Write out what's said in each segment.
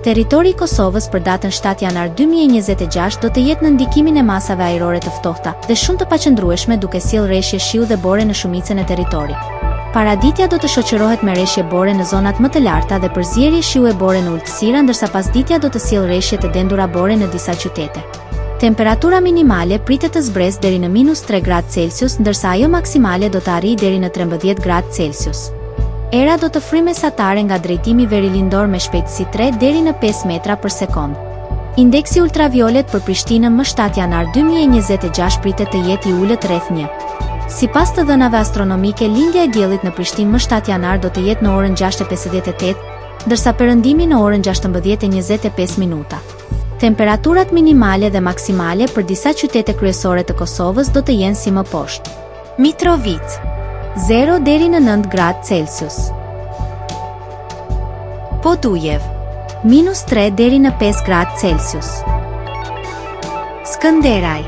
Territori i Kosovës për datën 7 janar 2026 do të jetë në ndikimin e masave ajrore të ftohta dhe shumë të paqëndrueshme, duke sjellë rreshje shiu dhe bore në shumicën e territorit. Paraditja do të shoqërohet me rreshje bore në zonat më të larta dhe përzierje shiu e bore në ulësira, ndërsa pasditja do të sjellë rreshje të dendura bore në disa qytete. Temperatura minimale pritet të zbresë deri në -3 gradë Celsius, ndërsa ajo maksimale do të arrijë deri në 13 gradë Celsius. Era do të fryjë mesatare nga drejtimi verilindor me shpejtësi 3 deri në 5 metra për sekond. Indeksi ultraviolet për Prishtinën më 7 janar 2026 pritet të jetë i ulët rreth 1. Sipas të dhënave astronomike, lindja e diellit në Prishtinë më 7 janar do të jetë në orën 6:58, ndërsa perëndimi në orën 16:25 minuta. Temperaturat minimale dhe maksimale për disa qytete kryesore të Kosovës do të jenë si më poshtë. Mitrovica 0 deri në 9 gradë Celsius. Podujev -3 deri në 5 gradë Celsius. Skënderaj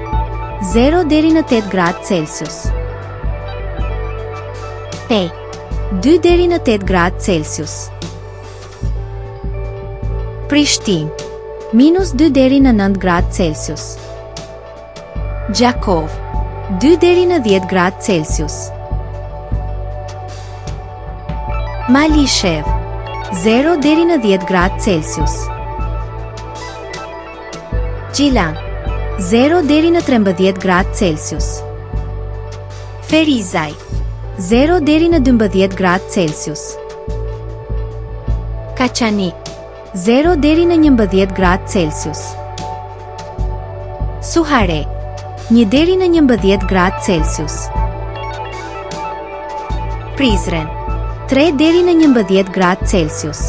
0 deri në 8 gradë Celsius. Pej 2 deri në 8 gradë Celsius. Prishtinë -2 deri në 9 gradë Celsius. Gjakov 2 deri në 10 gradë Celsius. Malishev 0 deri në 10 gradë Celsius. Gjilan 0 deri në 13 gradë Celsius. Ferizaj 0 deri në 12 gradë Celsius. Kaçanik 0 deri në 11 gradë Celsius. Suharek 1 deri në 11 gradë Celsius. Prizren 3 deri në 11 gradë Celsius.